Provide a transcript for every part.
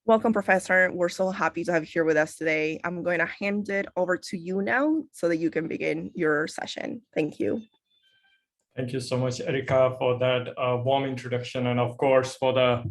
Welcome, Professor. We're so happy to have you here with us today. I'm going to hand it over to you now so that you can begin your session. Thank you. Thank you so much, Erica, for that warm introduction, and of course for the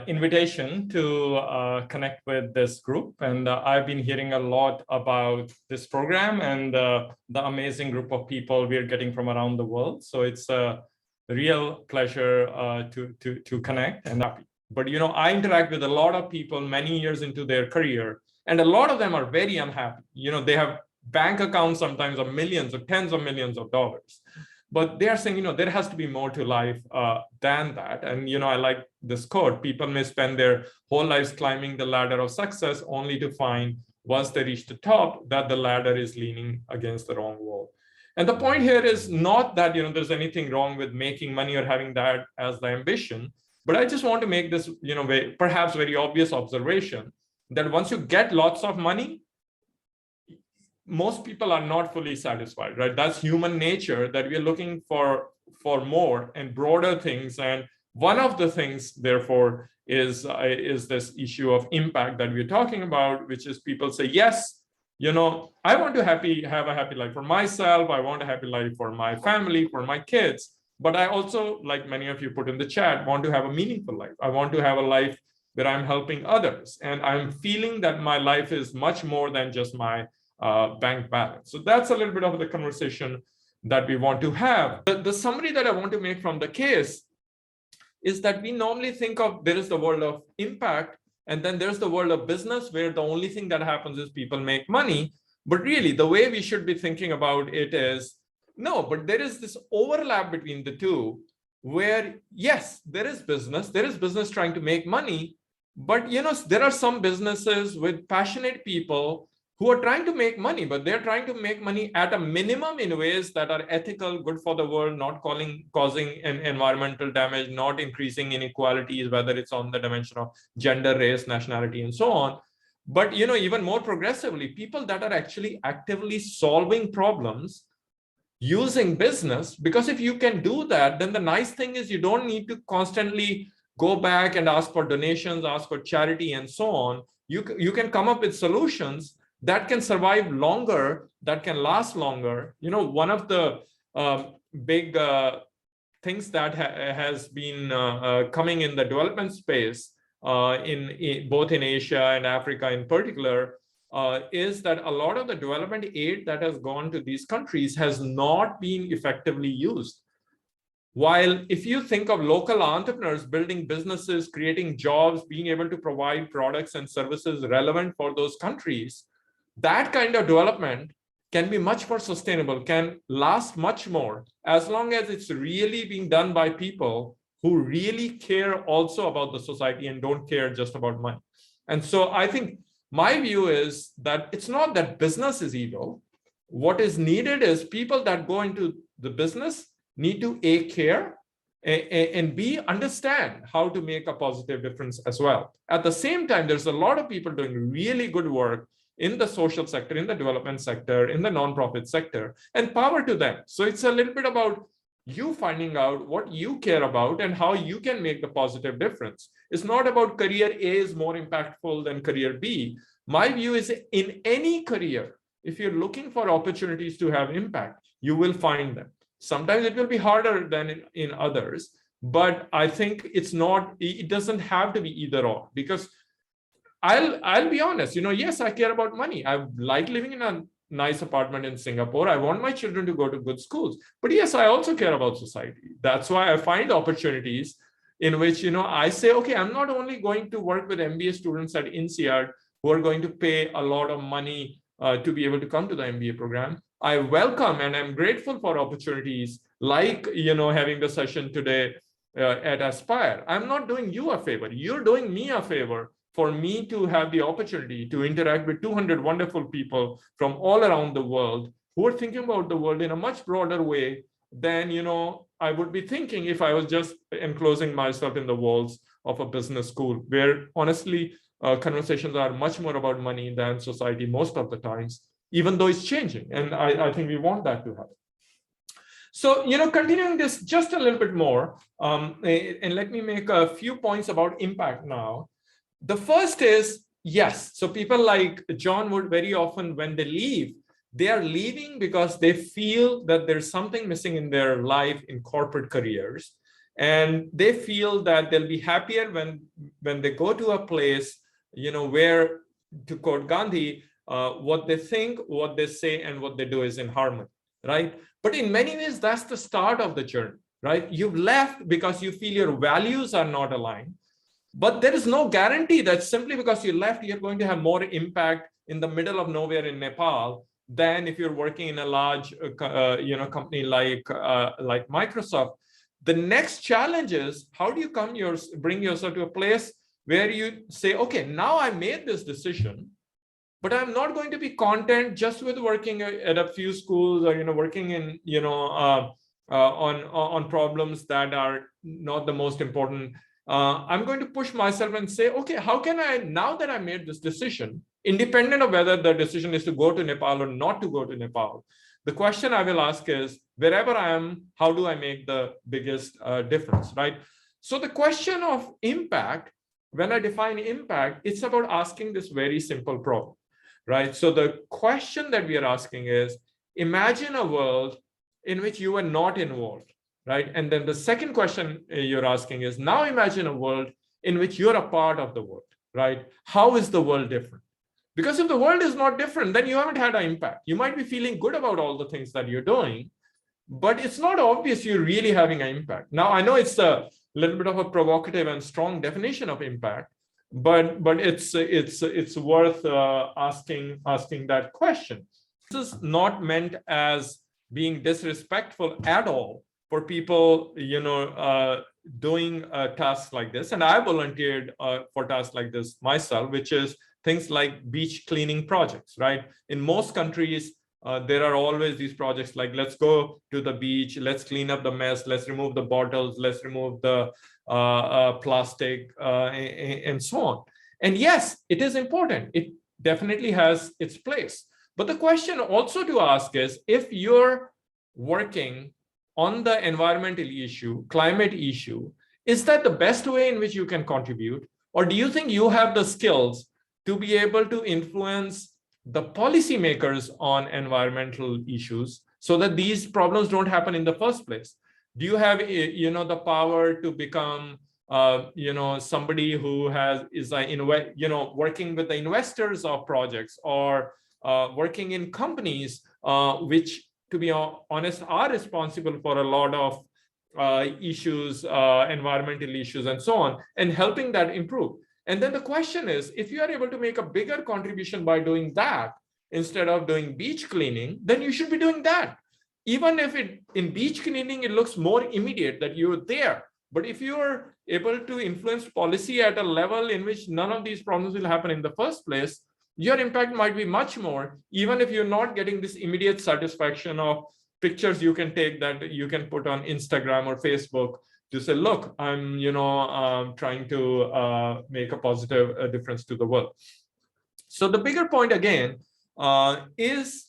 invitation to connect with this group. And I've been hearing a lot about this program and the amazing group of people we're getting from around the world. So it's a real pleasure to connect and happy. But I interact with a lot of people many years into their career, and a lot of them are very unhappy. They have bank accounts sometimes of millions or tens of millions of dollars. But they are saying, there has to be more to life than that. And, I like this quote: people may spend their whole lives climbing the ladder of success only to find once they reach the top that the ladder is leaning against the wrong wall. And the point here is not that, there's anything wrong with making money or having that as the ambition. But I just want to make this, perhaps very obvious observation that once you get lots of money, most people are not fully satisfied, right? That's human nature, that we are looking for more and broader things. And one of the things, therefore, is this issue of impact that we're talking about, which is people say, yes, I want to have a happy life for myself. I want a happy life for my family, for my kids. But I also, like many of you put in the chat, want to have a meaningful life. I want to have a life where I'm helping others. And I'm feeling that my life is much more than just my bank balance. So that's a little bit of the conversation that we want to have. The summary that I want to make from the case is that we normally think of there is the world of impact, and then there's the world of business where the only thing that happens is people make money. But really, the way we should be thinking about it is, no, but there is this overlap between the two where, yes, there is business trying to make money, but there are some businesses with passionate people who are trying to make money, but they're trying to make money at a minimum in ways that are ethical, good for the world, not causing environmental damage, not increasing inequalities, whether it's on the dimension of gender, race, nationality, and so on. But even more progressively, people that are actually actively solving problems using business, because if you can do that, then the nice thing is you don't need to constantly go back and ask for donations, ask for charity, and so on. You can come up with solutions that can survive longer, that can last longer. One of the big things that has been coming in the development space in both in Asia and Africa in particular is that a lot of the development aid that has gone to these countries has not been effectively used. While if you think of local entrepreneurs building businesses, creating jobs, being able to provide products and services relevant for those countries, that kind of development can be much more sustainable, can last much more, as long as it's really being done by people who really care also about the society and don't care just about money. And so I think my view is that it's not that business is evil. What is needed is people that go into the business need to A, care, and B, understand how to make a positive difference as well. At the same time, there's a lot of people doing really good work in the social sector, in the development sector, in the nonprofit sector, and power to them. So it's a little bit about you finding out what you care about and how you can make the positive difference. It's not about career A is more impactful than career B. My view is in any career, if you're looking for opportunities to have impact, you will find them. Sometimes it will be harder than in others, but I think it doesn't have to be either or, because I'll be honest, yes, I care about money. I like living in a nice apartment in Singapore. I want my children to go to good schools. But yes, I also care about society. That's why I find opportunities in which, I say, okay, I'm not only going to work with MBA students at INSEAD who are going to pay a lot of money to be able to come to the MBA program. I welcome and I'm grateful for opportunities like, having the session today at Aspire. I'm not doing you a favor. You're doing me a favor for me to have the opportunity to interact with 200 wonderful people from all around the world who are thinking about the world in a much broader way than, I would be thinking if I was just enclosing myself in the walls of a business school, where honestly, conversations are much more about money than society most of the times, even though it's changing. And I think we want that to happen. So, continuing this just a little bit more, and let me make a few points about impact now. The first is yes. So people like John would very often, when they leave, they are leaving because they feel that there's something missing in their life in corporate careers. And they feel that they'll be happier when they go to a place, where, to quote Gandhi, what they think, what they say, and what they do is in harmony, right? But in many ways, that's the start of the journey, right? You've left because you feel your values are not aligned. But there is no guarantee that simply because you left, you're going to have more impact in the middle of nowhere in Nepal than if you're working in a large, company like Microsoft. The next challenge is, how do you bring yourself to a place where you say, okay, now I made this decision, but I'm not going to be content just with working at a few schools or working in on problems that are not the most important. I'm going to push myself and say, okay, how can I, now that I made this decision, independent of whether the decision is to go to Nepal or not to go to Nepal, the question I will ask is, wherever I am, how do I make the biggest difference, right? So the question of impact, when I define impact, it's about asking this very simple problem, right? So the question that we are asking is, imagine a world in which you are not involved, right? And then the second question you're asking is, now imagine a world in which you're a part of the world, right? How is the world different? Because if the world is not different, then you haven't had an impact. You might be feeling good about all the things that you're doing, but it's not obvious you're really having an impact. Now, I know it's a little bit of a provocative and strong definition of impact, but it's worth asking that question. This is not meant as being disrespectful at all for people, doing tasks like this. And I volunteered for tasks like this myself, which is things like beach cleaning projects, right? In most countries, there are always these projects like, let's go to the beach, let's clean up the mess, let's remove the bottles, let's remove the plastic, and so on. And yes, it is important. It definitely has its place. But the question also to ask is, if you're working on the environmental issue, climate issue, is that the best way in which you can contribute? Or do you think you have the skills to be able to influence the policymakers on environmental issues so that these problems don't happen in the first place? Do you have, the power to become, somebody who is working with the investors of projects, or working in companies which, to be honest, are responsible for a lot of issues, environmental issues, and so on, and helping that improve? And then the question is, if you are able to make a bigger contribution by doing that instead of doing beach cleaning, then you should be doing that. Even if in beach cleaning, it looks more immediate that you're there. But if you're able to influence policy at a level in which none of these problems will happen in the first place, your impact might be much more, even if you're not getting this immediate satisfaction of pictures you can take that you can put on Instagram or Facebook to say, look, I'm, trying to make a positive difference to the world. So the bigger point again is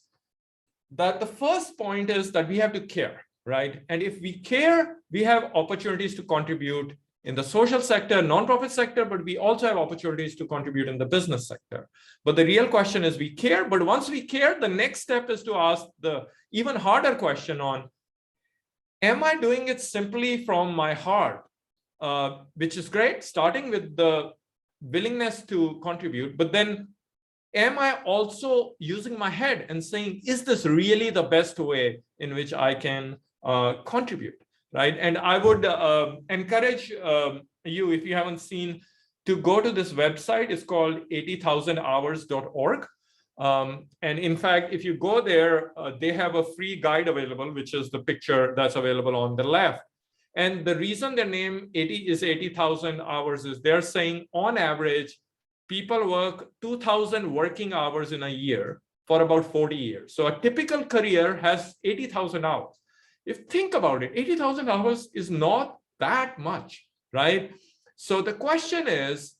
that the first point is that we have to care, right? And if we care, we have opportunities to contribute in the social sector, nonprofit sector, but we also have opportunities to contribute in the business sector. But the real question is, we care, but once we care, the next step is to ask the even harder question on, am I doing it simply from my heart? Which is great, starting with the willingness to contribute, but then am I also using my head and saying, is this really the best way in which I can contribute, right? And I would encourage you, if you haven't seen, to go to this website. It's called 80,000hours.org. And in fact, if you go there, they have a free guide available, which is the picture that's available on the left. And the reason their name 80,000 hours is they're saying on average, people work 2,000 working hours in a year for about 40 years. So a typical career has 80,000 hours. If think about it, 80,000 hours is not that much, right? So the question is,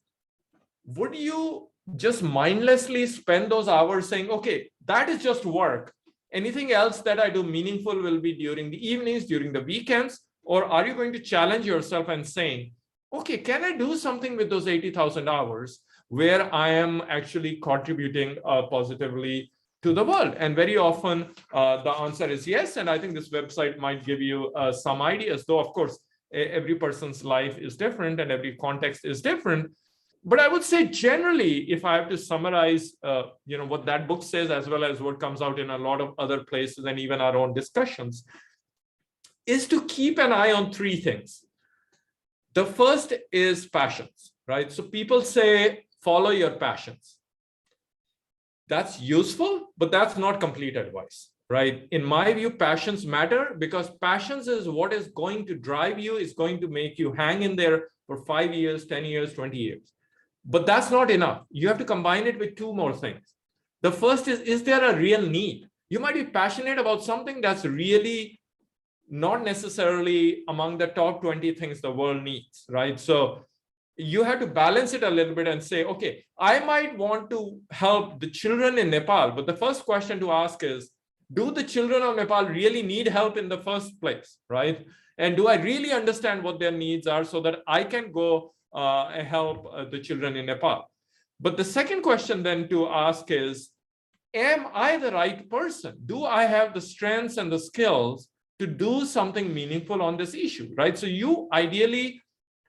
would you just mindlessly spend those hours saying, okay, that is just work. Anything else that I do meaningful will be during the evenings, during the weekends? Or are you going to challenge yourself and saying, okay, can I do something with those 80,000 hours where I am actually contributing positively to the world? And very often the answer is yes. And I think this website might give you some ideas, though, of course, every person's life is different and every context is different. But I would say generally, if I have to summarize, what that book says, as well as what comes out in a lot of other places and even our own discussions, is to keep an eye on three things. The first is passions, right? So people say, follow your passions. That's useful, but that's not complete advice, right? In my view, passions matter because passions is what is going to drive you, is going to make you hang in there for 5 years, 10 years, 20 years. But that's not enough. You have to combine it with two more things. The first is there a real need? You might be passionate about something that's really not necessarily among the top 20 things the world needs, right? So you have to balance it a little bit and say, okay, I might want to help the children in Nepal, but the first question to ask is, do the children of Nepal really need help in the first place, right? And do I really understand what their needs are so that I can go help the children in Nepal? But the second question then to ask is, am I the right person? Do I have the strengths and the skills to do something meaningful on this issue, right? So you ideally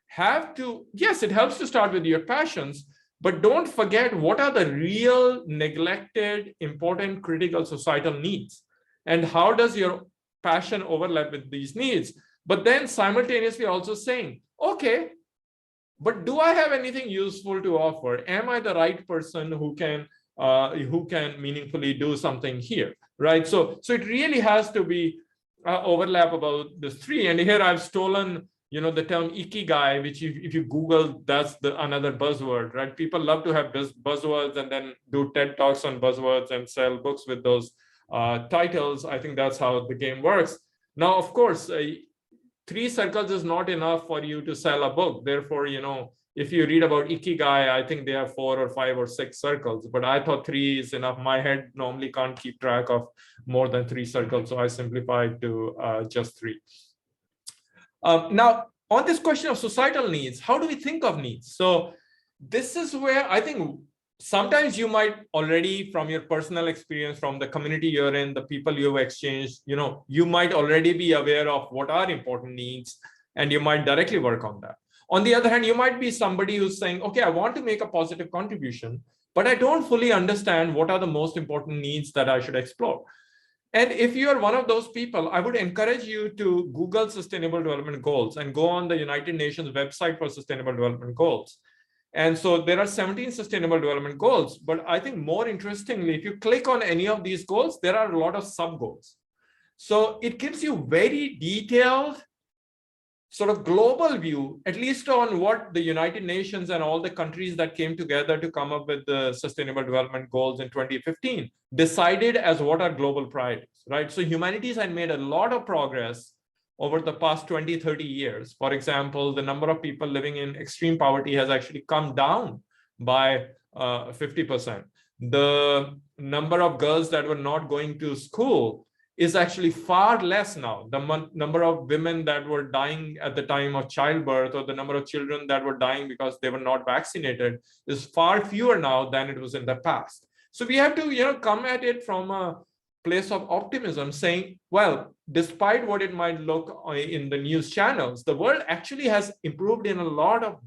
have to, yes, it helps to start with your passions, but don't forget what are the real neglected, important, critical societal needs, and how does your passion overlap with these needs? But then simultaneously also saying, okay, but do I have anything useful to offer? Am I the right person who can meaningfully do something here, right? So it really has to be overlap about the three. And here I've stolen the term ikigai, which if you Google, that's another buzzword, right? People love to have buzzwords and then do TED Talks on buzzwords and sell books with those titles. I think that's how the game works. Now, of course, 3 circles is not enough for you to sell a book. Therefore, if you read about ikigai, I think they have 4 or 5 or 6 circles, but I thought 3 is enough. My head normally can't keep track of more than 3 circles, so I simplified to just 3. Now, on this question of societal needs, how do we think of needs? So this is where I think sometimes you might already, from your personal experience, from the community you're in, the people you've exchanged, you might already be aware of what are important needs, and you might directly work on that. On the other hand, you might be somebody who's saying, okay, I want to make a positive contribution, but I don't fully understand what are the most important needs that I should explore. And if you are one of those people, I would encourage you to Google Sustainable Development Goals and go on the United Nations website for Sustainable Development Goals. And so there are 17 Sustainable Development Goals. But I think more interestingly, if you click on any of these goals, there are a lot of sub-goals. So it gives you very detailed sort of global view, at least on what the United Nations and all the countries that came together to come up with the Sustainable Development Goals in 2015 decided as what are global priorities, right? So humanities had made a lot of progress over the past 20, 30 years. For example, the number of people living in extreme poverty has actually come down by 50%. The number of girls that were not going to school is actually far less now. The number of women that were dying at the time of childbirth, or the number of children that were dying because they were not vaccinated, is far fewer now than it was in the past. So we have to, come at it from a place of optimism, saying, well, despite what it might look in the news channels, the world actually has improved in a lot of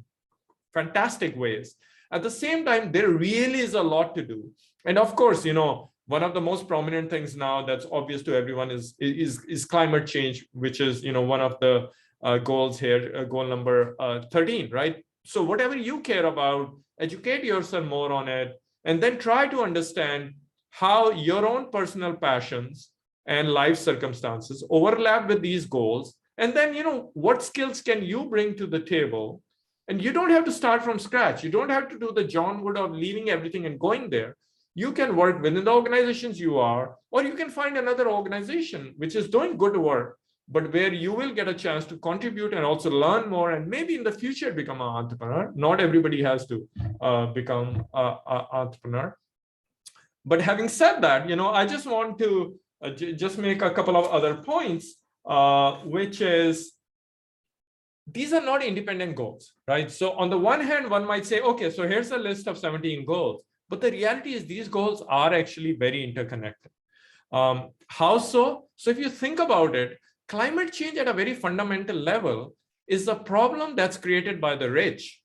fantastic ways. At the same time, there really is a lot to do. And of course, one of the most prominent things now that's obvious to everyone is climate change, which is one of the goals here, goal number 13, right? So whatever you care about, educate yourself more on it, and then try to understand how your own personal passions and life circumstances overlap with these goals. And then, what skills can you bring to the table? And you don't have to start from scratch. You don't have to do the John Wood of leaving everything and going there. You can work within the organizations you are, or you can find another organization which is doing good work, but where you will get a chance to contribute and also learn more, and maybe in the future become an entrepreneur. Not everybody has to become an entrepreneur. But having said that, I just want to just make a couple of other points, which is these are not independent goals, right? So on the one hand, one might say, okay, so here's a list of 17 goals, but the reality is these goals are actually very interconnected. How so? So if you think about it, climate change at a very fundamental level is a problem that's created by the rich,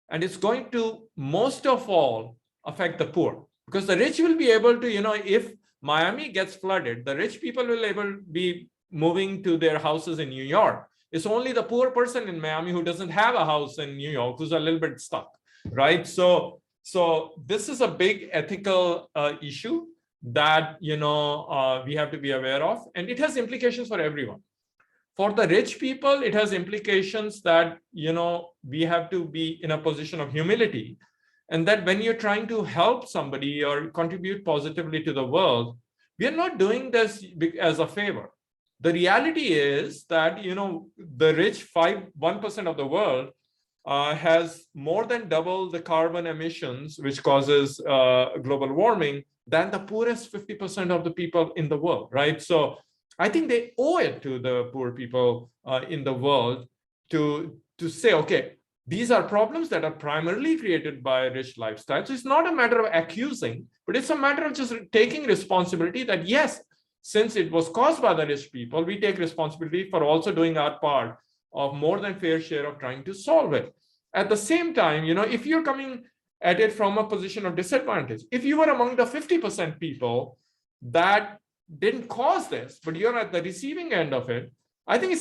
and it's going to most of all affect the poor, because the rich will be able to, if Miami gets flooded, the rich people will be moving to their houses in New York. It's only the poor person in Miami who doesn't have a house in New York who's a little bit stuck, right? So this is a big ethical issue that we have to be aware of, and it has implications for everyone. For the rich people, it has implications that we have to be in a position of humility, and that when you're trying to help somebody or contribute positively to the world, we are not doing this as a favor. The reality is that the rich 1% of the world has more than double the carbon emissions, which causes global warming, than the poorest 50% of the people in the world, right? So I think they owe it to the poor people in the world to say, okay, these are problems that are primarily created by rich lifestyles. So it's not a matter of accusing, but it's a matter of just taking responsibility that, yes, since it was caused by the rich people, we take responsibility for also doing our part of more than fair share of trying to solve it. At the same time, if you're coming at it from a position of disadvantage, if you were among the 50% people that didn't cause this, but you're at the receiving end of it, I think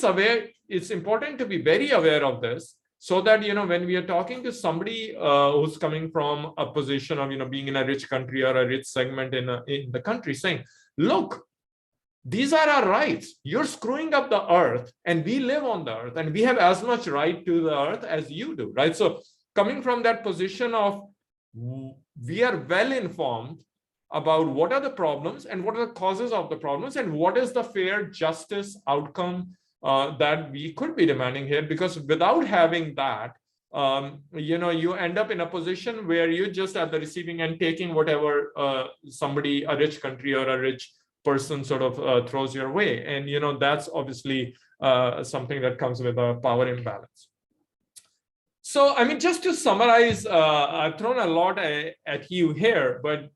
it's important to be very aware of this, so that when we are talking to somebody who's coming from a position of being in a rich country or a rich segment in the country, saying, look, these are our rights. You're screwing up the earth, and we live on the earth, and we have as much right to the earth as you do, right? So coming from that position of we are well informed about what are the problems and what are the causes of the problems and what is the fair justice outcome that we could be demanding here, because without having that, you end up in a position where you're just at the receiving end, taking whatever a rich country or a rich person sort of throws your way. And that's obviously something that comes with a power imbalance. So, I mean, just to summarize, I've thrown a lot at you here, but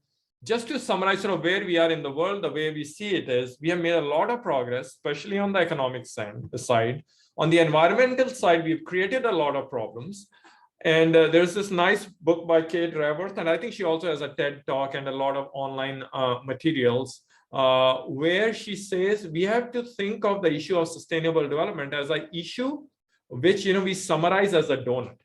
just to summarize sort of where we are in the world, the way we see it is we have made a lot of progress, especially on the economic side. On the environmental side, we've created a lot of problems. And there's this nice book by Kate Raworth, and I think she also has a TED Talk and a lot of online materials where she says we have to think of the issue of sustainable development as an issue which we summarize as a donut.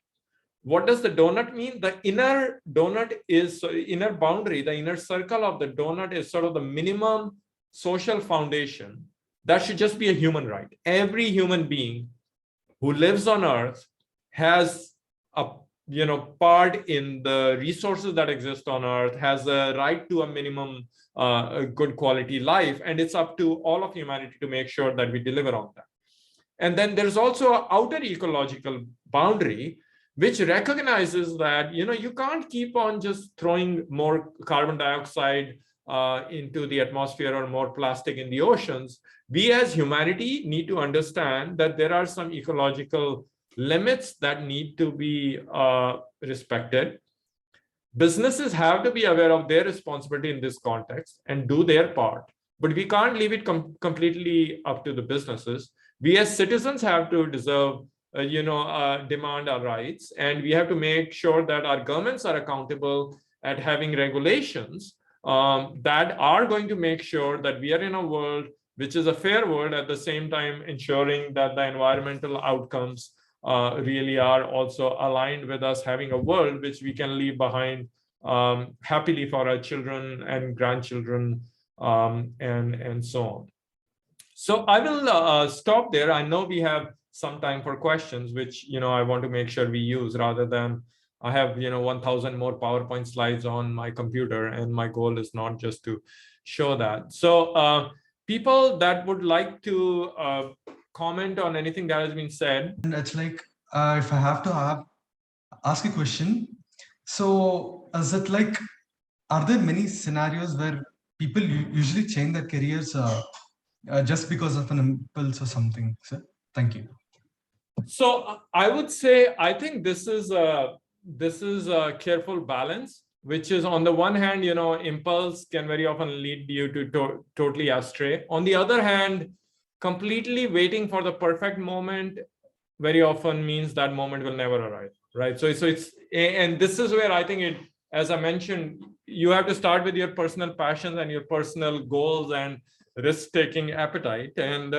What does the donut mean? The inner donut is inner boundary, the inner circle of the donut is sort of the minimum social foundation that should just be a human right. Every human being who lives on earth has a part in the resources that exist on earth, has a right to a minimum good quality life, and it's up to all of humanity to make sure that we deliver on that. And then there's also an outer ecological boundary which recognizes that you can't keep on just throwing more carbon dioxide into the atmosphere or more plastic in the oceans. We as humanity need to understand that there are some ecological limits that need to be respected. Businesses have to be aware of their responsibility in this context and do their part, but we can't leave it completely up to the businesses. We as citizens have to demand our rights, and we have to make sure that our governments are accountable at having regulations that are going to make sure that we are in a world which is a fair world, at the same time ensuring that the environmental outcomes really are also aligned with us having a world which we can leave behind happily for our children and grandchildren and so on. So I will stop there. I know we have some time for questions, which I want to make sure we use, rather than I have 1,000 more PowerPoint slides on my computer, and my goal is not just to show that. So people that would like to comment on anything that has been said. And it's like if I have to ask a question, so is it like, are there many scenarios where people usually change their careers just because of an impulse or something? Sir, thank you. So I would say, I think this is a careful balance, which is on the one hand, impulse can very often lead you to totally astray. On the other hand, completely waiting for the perfect moment very often means that moment will never arrive, right? So it's, and this is where I think it, as I mentioned, you have to start with your personal passions and your personal goals and risk-taking appetite. And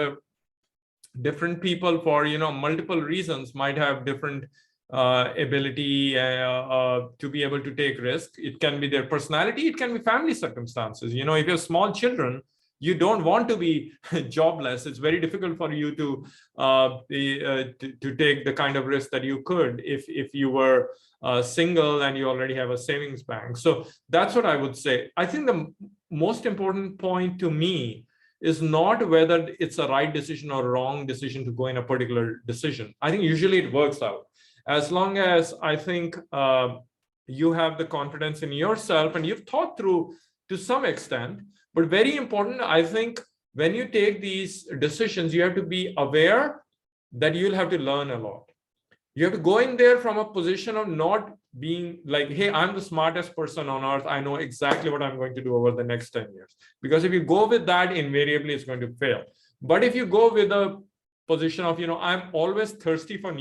different people, for multiple reasons, might have different ability to be able to take risk. It can be their personality, it can be family circumstances. If you have small children, you don't want to be jobless. It's very difficult for you to take the kind of risk that you could if you were single and you already have a savings bank. So that's what I would say. I think the most important point to me is not whether it's a right decision or wrong decision to go in a particular decision. I think usually it works out. As long as I think you have the confidence in yourself and you've thought through to some extent. But very important, I think, when you take these decisions, you have to be aware that you'll have to learn a lot. You have to go in there from a position of not being like, hey, I'm the smartest person on earth. I know exactly what I'm going to do over the next 10 years. Because if you go with that, invariably it's going to fail. But if you go with a position of, I'm always thirsty for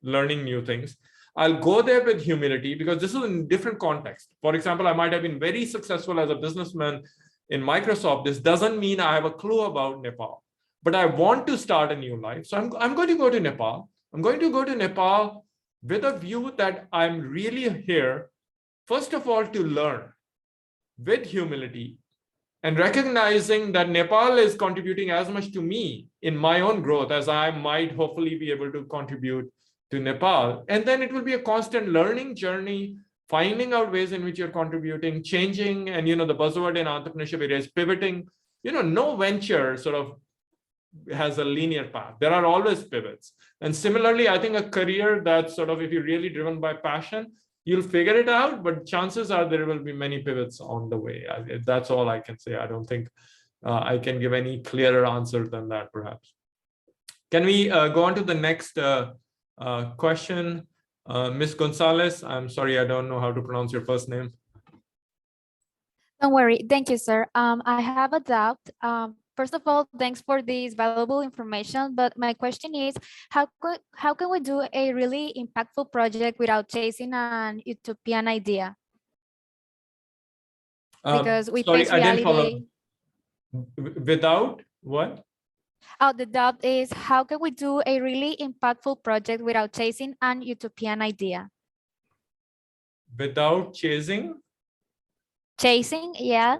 learning new things, I'll go there with humility, because this is in a different context. For example, I might have been very successful as a businessman in Microsoft. This doesn't mean I have a clue about Nepal, but I want to start a new life. So I'm going to go to Nepal. I'm going to go to Nepal with a view that I'm really here, first of all, to learn with humility and recognizing that Nepal is contributing as much to me in my own growth as I might hopefully be able to contribute to Nepal. And then it will be a constant learning journey, finding out ways in which you're contributing, changing, and the buzzword in entrepreneurship area is pivoting. No venture sort of has a linear path. There are always pivots. And similarly, I think a career that's sort of, if you're really driven by passion, you'll figure it out, but chances are there will be many pivots on the way. That's all I can say. I don't think I can give any clearer answer than that, perhaps. Can we go on to the next question? Ms. Gonzalez, I'm sorry, I don't know how to pronounce your first name. Don't worry. Thank you, sir. I have a doubt. First of all, thanks for this valuable information. But my question is, how can we do a really impactful project without chasing an utopian idea? Because we face reality. I didn't follow. Without what? Oh, the doubt is, how can we do a really impactful project without chasing an utopian idea? Without chasing? Chasing, yeah.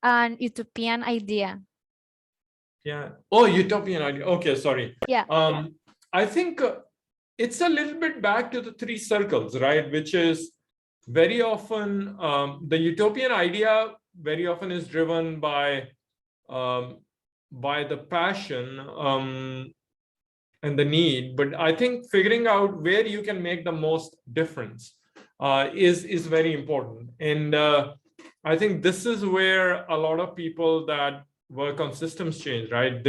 An utopian idea. Yeah. Oh, utopian idea. Okay, sorry. Yeah. I think it's a little bit back to the 3 circles, right? Which is very often the utopian idea very often is driven by the passion and the need. But I think figuring out where you can make the most difference is very important. And I think this is where a lot of people that work on systems change, right?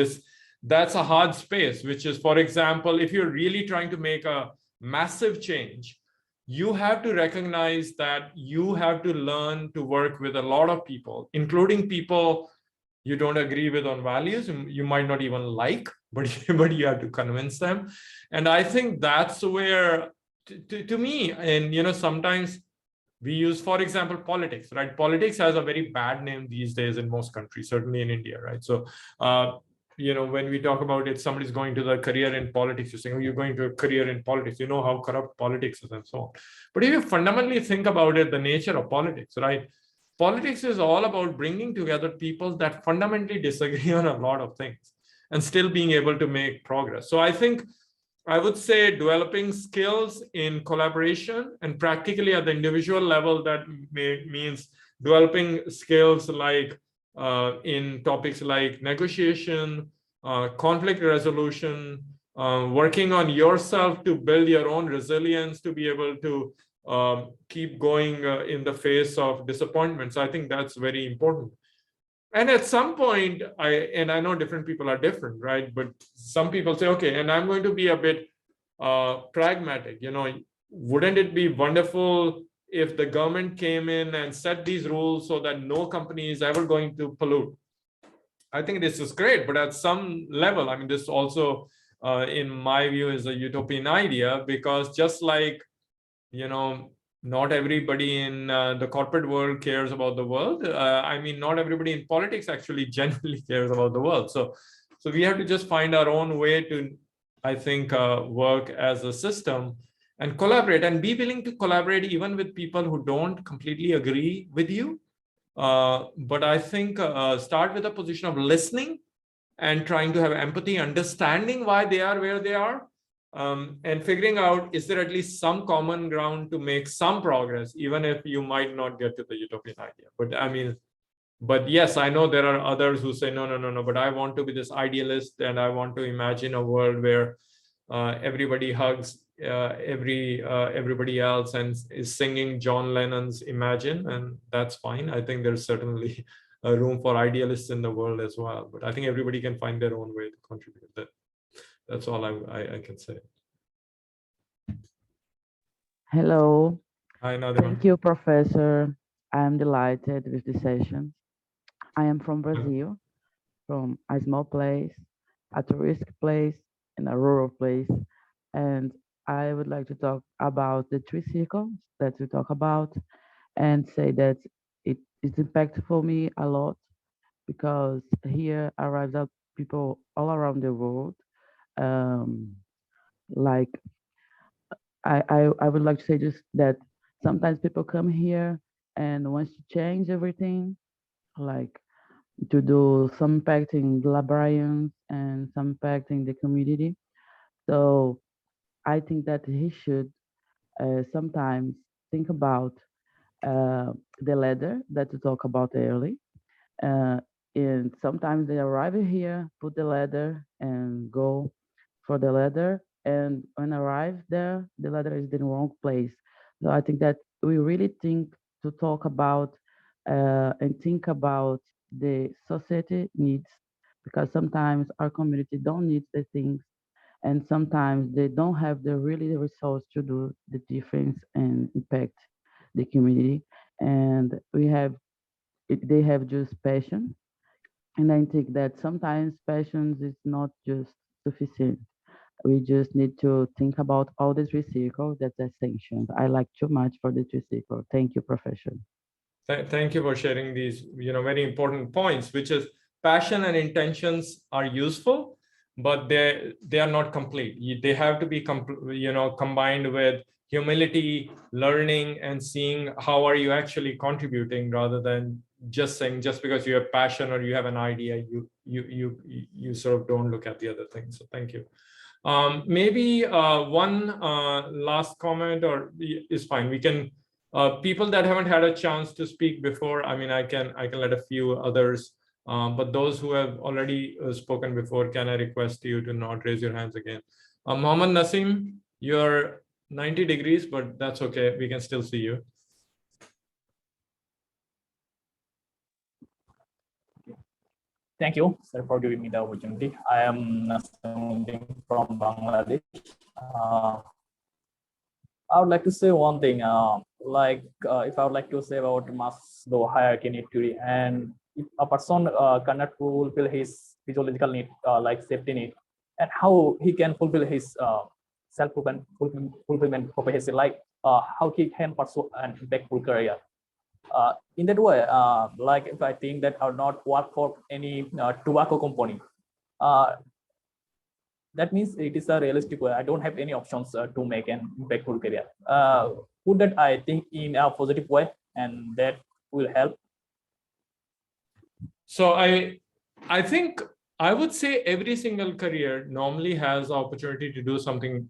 That's a hard space, which is, for example, if you're really trying to make a massive change, you have to recognize that you have to learn to work with a lot of people, including people you don't agree with on values, you might not even like, but you have to convince them. And I think that's where, to me, and sometimes we use, for example, politics, right? Politics has a very bad name these days in most countries, certainly in India, right? So, when we talk about it, somebody's going to the career in politics, you're saying, oh, you're going to a career in politics, you know how corrupt politics is and so on. But if you fundamentally think about it, the nature of politics, right? Politics is all about bringing together people that fundamentally disagree on a lot of things and still being able to make progress. So I think I would say developing skills in collaboration, and practically at the individual level, that means developing skills like in topics like negotiation, conflict resolution, working on yourself to build your own resilience to be able to keep going in the face of disappointments. I think that's very important. And at some point, I know different people are different, right? But some people say, okay, and I'm going to be a bit pragmatic. Wouldn't it be wonderful if the government came in and set these rules so that no company is ever going to pollute? I think this is great, but at some level, I mean, this also, in my view, is a utopian idea, because just like, not everybody in the corporate world cares about the world. I mean, not everybody in politics actually genuinely cares about the world. So we have to just find our own way to, I think, work as a system and collaborate, and be willing to collaborate even with people who don't completely agree with you. But I think start with a position of listening and trying to have empathy, understanding why they are where they are, and figuring out, is there at least some common ground to make some progress, even if you might not get to the utopian idea. But I mean, but yes, I know there are others who say, no, but I want to be this idealist, and I want to imagine a world where everybody hugs everybody else and is singing John Lennon's Imagine, and that's fine. I think there's certainly a room for idealists in the world as well, but I think everybody can find their own way to contribute. That's all I can say. Hello. Hi, Nadima. Thank you, Professor. I am delighted with the session. I am from Brazil, from a small place, a tourist place, and a rural place. And I would like to talk about the three circles that we talk about, and say that it impactful for me a lot, because here arrives out people all around the world. Like I would like to say just that sometimes people come here and wants to change everything, like to do some impact in the librarians and some impact in the community. So I think that he should sometimes think about the ladder that we talked about early. Uh, and sometimes they arrive here, put the ladder, and go for the ladder. And when arrive there, the ladder is in the wrong place. So I think that we really think to talk about and think about the society needs, because sometimes our community don't need the things, and sometimes they don't have the really the resource to do the difference and impact the community. And they have just passion, and I think that sometimes passions is not just sufficient. We just need to think about all the three circles. That's essential. I like too much for the three circles. Thank you, Professor. Thank you for sharing these, very important points, which is passion and intentions are useful, but they are not complete. They have to be combined with humility, learning, and seeing how are you actually contributing, rather than just saying just because you have passion or you have an idea, you sort of don't look at the other things. So thank you. Maybe one last comment, or is fine. We can. People that haven't had a chance to speak before, I mean, I can let a few others, but those who have already spoken before, can I request you to not raise your hands again? Mohammed Nasim, you're 90 degrees, but that's okay. We can still see you. Thank you, sir, for giving me the opportunity. I am Nasim from Bangladesh. I would like to say one thing, if I would like to say about Maslow hierarchy need theory, and if a person cannot fulfill his physiological need, like safety need, and how he can fulfill his self-fulfillment capacity, like how he can pursue an impactful career. In that way, like if I think that I will not work for any tobacco company, that means it is a realistic way. I don't have any options to make an impactful career. Put that, I think, in a positive way, and that will help. So I think I would say every single career normally has the opportunity to do something,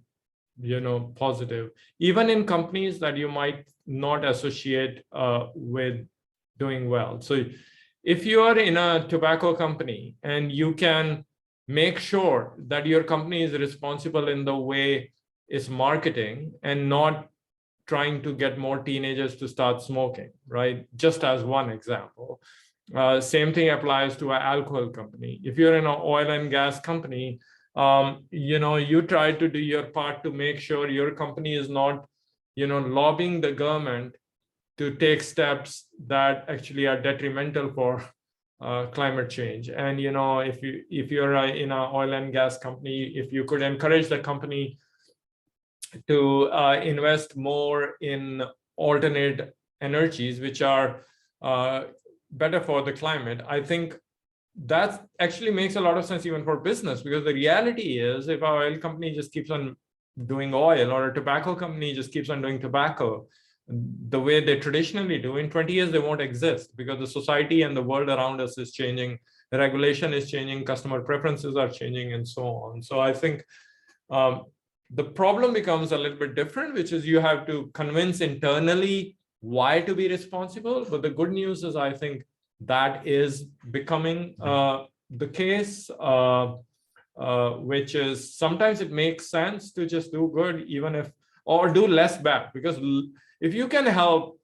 positive, even in companies that you might not associate with doing well. So if you are in a tobacco company and you can make sure that your company is responsible in the way it's marketing and not trying to get more teenagers to start smoking, right? Just as one example. Same thing applies to an alcohol company. If you're in an oil and gas company, you try to do your part to make sure your company is not, lobbying the government to take steps that actually are detrimental for climate change. And if you're in an oil and gas company, if you could encourage the company to invest more in alternate energies, which are better for the climate, I think that actually makes a lot of sense even for business, because the reality is if our oil company just keeps on doing oil, or a tobacco company just keeps on doing tobacco the way they traditionally do, in 20 years they won't exist, because the society and the world around us is changing, the regulation is changing, customer preferences are changing, and so on. So I think the problem becomes a little bit different, which is you have to convince internally why to be responsible. But the good news is I think that is becoming the case, which is sometimes it makes sense to just do good, even if, or do less bad, because if you can help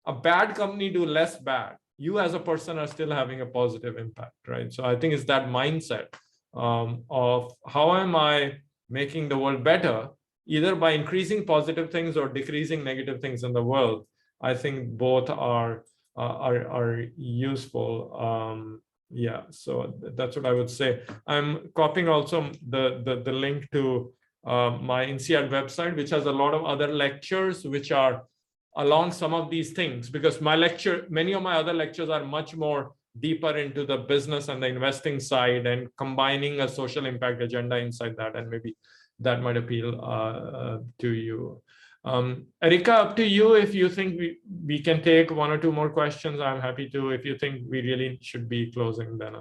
a bad company do less bad, you as a person are still having a positive impact, right? So I think it's that mindset of how am I making the world better, either by increasing positive things or decreasing negative things in the world. I think both are useful. Yeah, so that's what I would say. I'm copying also the link to my INSEAD website, which has a lot of other lectures which are along some of these things, because many of my other lectures are much more deeper into the business and the investing side and combining a social impact agenda inside that, and maybe that might appeal to you. Erika, up to you. If you think we can take one or two more questions, I'm happy to. If you think we really should be closing, then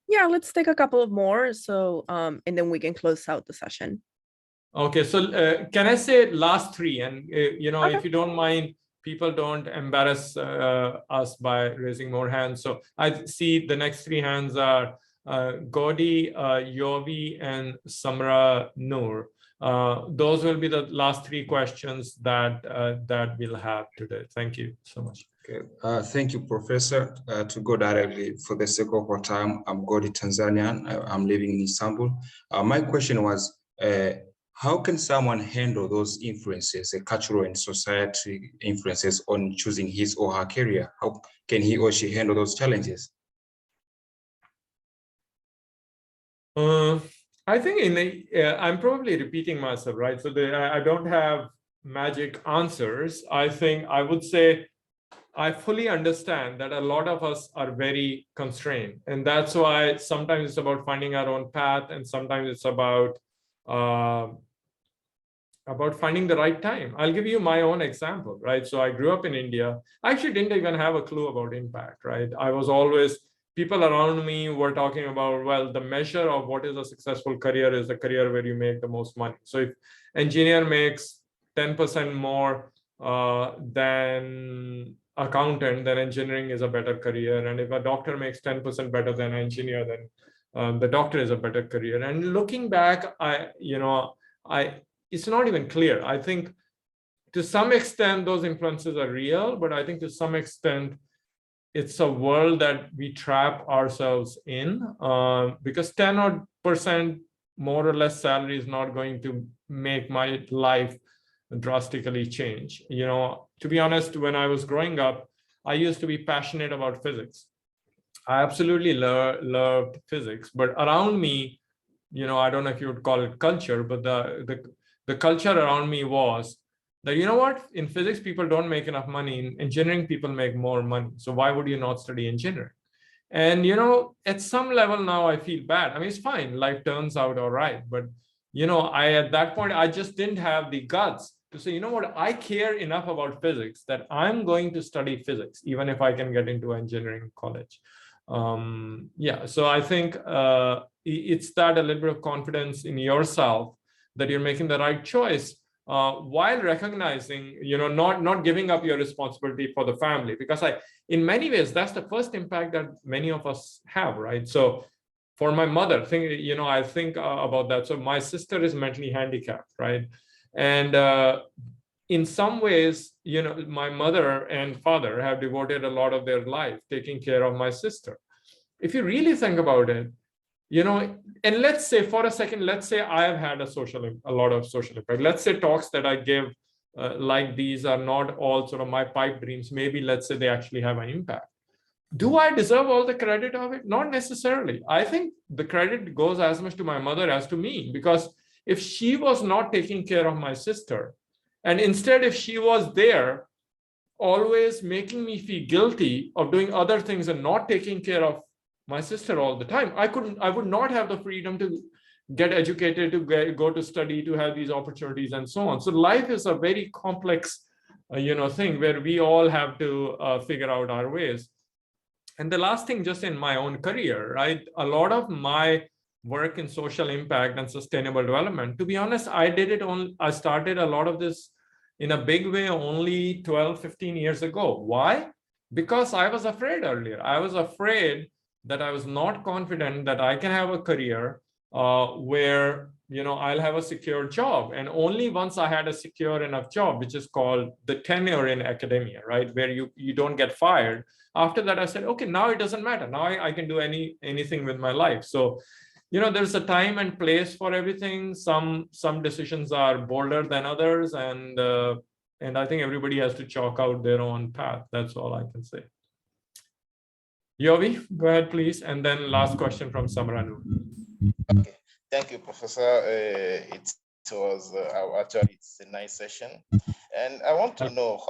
yeah, let's take a couple of more. So and then we can close out the session. Okay, so can I say last three? And Okay. if you don't mind, people don't embarrass us by raising more hands. So I see the next three hands are Godi, Yovi, and Samra Noor. Those will be the last three questions that we'll have today. Thank you so much. Okay, thank you, Professor. To go directly, for the sake of our time, I'm Godi, Tanzanian. I'm living in Istanbul. My question was, how can someone handle those influences, cultural and society influences on choosing his or her career? How can he or she handle those challenges? I think I'm probably repeating myself, right? So I don't have magic answers. I think I would say I fully understand that a lot of us are very constrained. And that's why sometimes it's about finding our own path, and sometimes it's about finding the right time. I'll give you my own example, right? So I grew up in India. I actually didn't even have a clue about impact, right? I was always, people around me were talking about, well, the measure of what is a successful career is a career where you make the most money. So if engineer makes 10% more than accountant, then engineering is a better career. And if a doctor makes 10% better than an engineer, then the doctor is a better career. And looking back, it's not even clear. I think to some extent, those influences are real, but I think to some extent, it's a world that we trap ourselves in, because 10% more or less salary is not going to make my life drastically change. To be honest, when I was growing up, I used to be passionate about physics. I absolutely loved physics, but around me, I don't know if you would call it culture, but the culture around me was that, you know what, in physics, people don't make enough money. In engineering, people make more money. So why would you not study engineering? And, at some level now I feel bad. I mean, it's fine. Life turns out all right. But, at that point, I just didn't have the guts to say, you know what, I care enough about physics that I'm going to study physics, even if I can get into engineering college. Yeah, so I think it's that a little bit of confidence in yourself that you're making the right choice, while recognizing, not giving up your responsibility for the family, because in many ways, that's the first impact that many of us have, right? So for my mother, I think about that. So my sister is mentally handicapped, right? And in some ways, my mother and father have devoted a lot of their life taking care of my sister. If you really think about it, and let's say for a second, let's say I have had a lot of social impact. Let's say talks that I give like these are not all sort of my pipe dreams. Maybe let's say they actually have an impact. Do I deserve all the credit of it? Not necessarily. I think the credit goes as much to my mother as to me, because if she was not taking care of my sister, and instead if she was there always making me feel guilty of doing other things and not taking care of my sister all the time, I would not have the freedom to get educated, to go to study, to have these opportunities and so on. So life is a very complex thing where we all have to figure out our ways. And the last thing, just in my own career, right? A lot of my work in social impact and sustainable development, to be honest, I started a lot of this in a big way only 12, 15 years ago. Why? Because I was afraid earlier. I was afraid that I was not confident that I can have a career where I'll have a secure job. And only once I had a secure enough job, which is called the tenure in academia, right, where you don't get fired. After that, I said, okay, now it doesn't matter. Now I can do anything with my life. So, there's a time and place for everything. Some decisions are bolder than others, and I think everybody has to chalk out their own path. That's all I can say. Yovi, go ahead, please. And then last question from Samranu. Okay, thank you, Professor. Actually, it's a nice session. And I want to know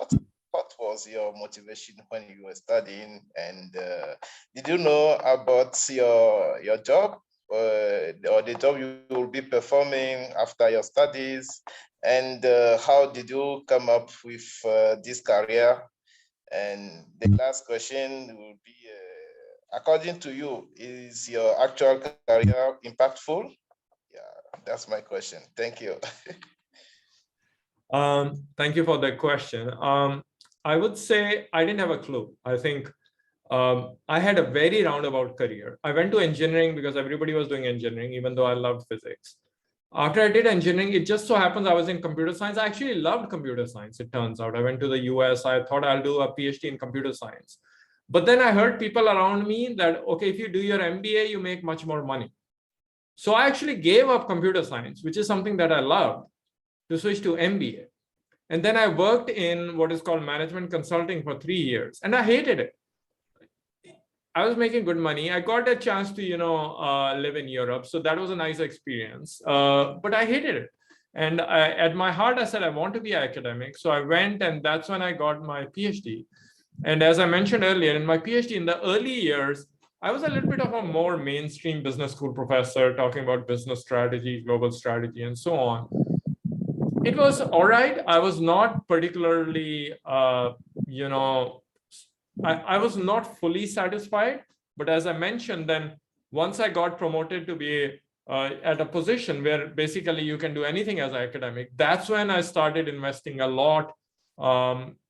what was your motivation when you were studying, and did you know about your job or the job you will be performing after your studies, and how did you come up with this career? And the last question will be, according to you, is your actual career impactful? Yeah, that's my question. Thank you. Thank you for that question. I would say I didn't have a clue. I think I had a very roundabout career. I went to engineering because everybody was doing engineering, even though I loved physics. After I did engineering, it just so happens I was in computer science. I actually loved computer science, it turns out. I went to the US. I thought I'll do a PhD in computer science. But then I heard people around me that, okay, if you do your MBA, you make much more money. So I actually gave up computer science, which is something that I loved, to switch to MBA. And then I worked in what is called management consulting for 3 years, and I hated it. I was making good money. I got a chance to, live in Europe. So that was a nice experience, but I hated it. And at my heart, I said, I want to be academic. So I went, and that's when I got my PhD. And as I mentioned earlier, in my PhD, in the early years, I was a little bit of a more mainstream business school professor talking about business strategy, global strategy, and so on. It was all right. I was not particularly, I was not fully satisfied. But as I mentioned, then once I got promoted to be at a position where basically you can do anything as an academic, that's when I started investing a lot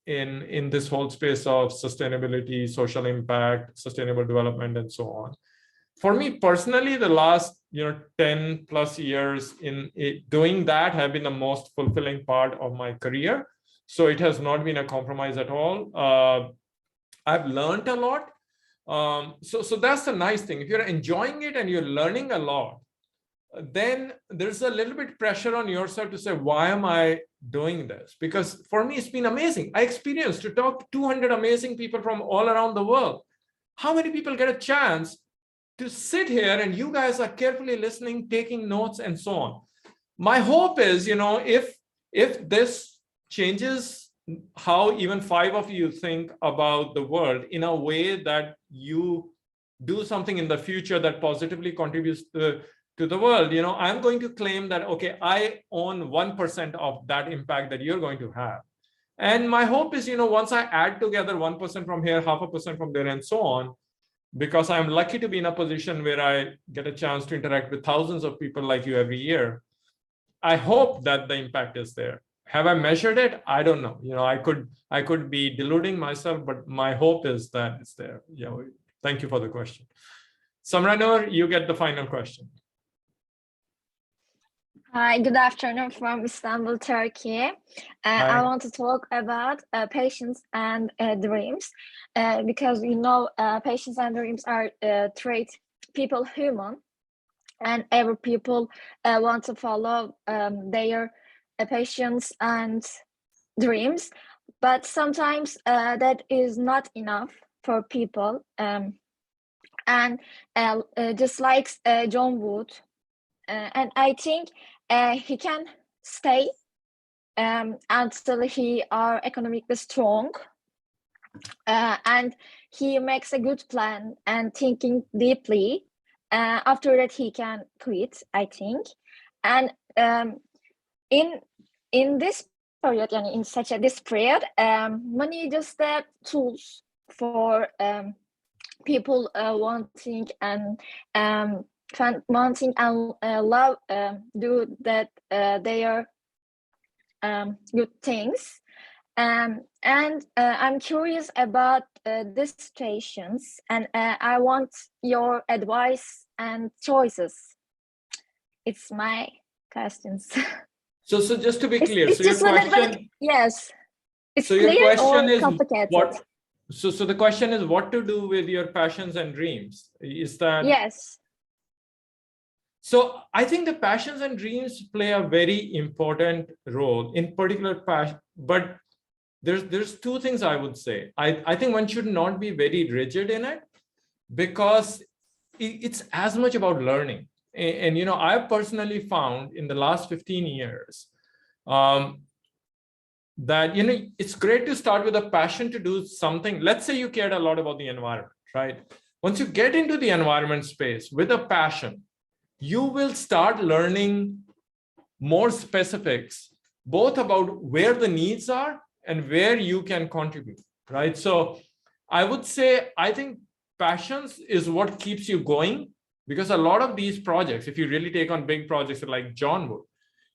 in this whole space of sustainability, social impact, sustainable development, and so on. For me personally, the last 10 plus years in doing that have been the most fulfilling part of my career. So it has not been a compromise at all. I've learned a lot. So that's the nice thing. If you're enjoying it and you're learning a lot, then there's a little bit pressure on yourself to say, why am I doing this? Because for me, it's been amazing. I experienced to talk to 200 amazing people from all around the world. How many people get a chance to sit here and you guys are carefully listening, taking notes, and so on? My hope is, if this changes how even 5 of you think about the world in a way that you do something in the future that positively contributes to the world, I'm going to claim that, okay, I own 1% of that impact that you're going to have. And my hope is, once I add together 1% from here, 0.5% from there, and so on, because I'm lucky to be in a position where I get a chance to interact with thousands of people like you every year, I hope that the impact is there. Have I measured it? I don't know. I could be deluding myself, but my hope is that it's there. Yeah. Thank you for the question. Samranur, you get the final question. Hi, good afternoon from Istanbul, Turkey. I Hi. want to talk about patience and dreams because patience and dreams are trait people human, and every people want to follow their patience and dreams, but sometimes that is not enough for people. And just like John Wood, and I think he can stay until he are economically strong, and he makes a good plan and thinking deeply. After that, he can quit, I think. And in this period, and in such a this period, money is just the tools for people wanting and wanting and love do that they are good things. And I'm curious about these situations, and I want your advice and choices. It's my questions. So just to be clear, It's so your just a little bit, question, yes. It's so your clear question or is complicated? what? So the question is what to do with your passions and dreams. Is that? Yes. So I think the passions and dreams play a very important role in particular passion, but there's two things I would say. I think one should not be very rigid in it, because it's as much about learning. And you know, I've personally found in the last 15 years that, you know, it's great to start with a passion to do something. Let's say you cared a lot about the environment, right? Once you get into the environment space with a passion, you will start learning more specifics, both about where the needs are and where you can contribute, right? So I would say, I think passions is what keeps you going, because a lot of these projects, if you really take on big projects like John would,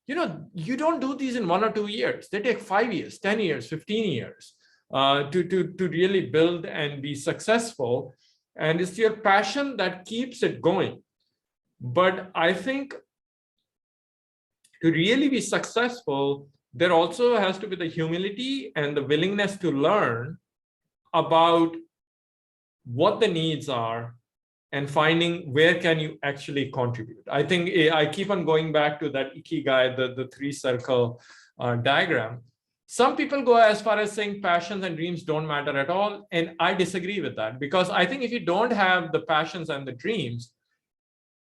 you know, you don't do these in 1 or 2 years. They take 5 years, 10 years, 15 years to really build and be successful. And it's your passion that keeps it going. But I think to really be successful, there also has to be the humility and the willingness to learn about what the needs are and finding where can you actually contribute. I think I keep on going back to that ikigai, the 3-circle diagram. Some people go as far as saying passions and dreams don't matter at all. And I disagree with that, because I think if you don't have the passions and the dreams,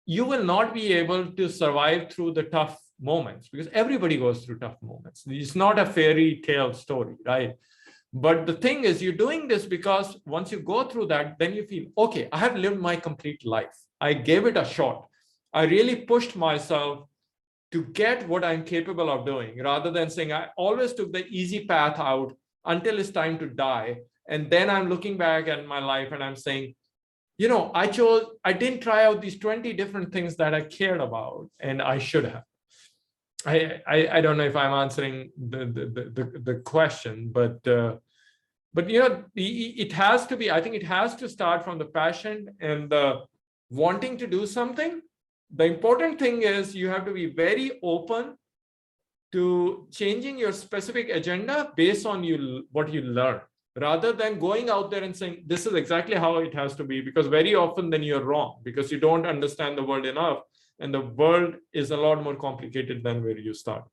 you will not be able to survive through the tough moments, because everybody goes through tough moments. It's not a fairy tale story, right? But the thing is, you're doing this because once you go through that, then you feel, okay, I have lived my complete life. I gave it a shot. I really pushed myself to get what I'm capable of doing, rather than saying I always took the easy path out until it's time to die. And then I'm looking back at my life and I'm saying, you know, I didn't try out these 20 different things that I cared about, and I should have. I don't know if I'm answering the question, but you know, it has to be, I think it has to start from the passion and the wanting to do something. The important thing is you have to be very open to changing your specific agenda based on what you learn, rather than going out there and saying, this is exactly how it has to be, because very often then you're wrong, because you don't understand the world enough. And the world is a lot more complicated than where you start.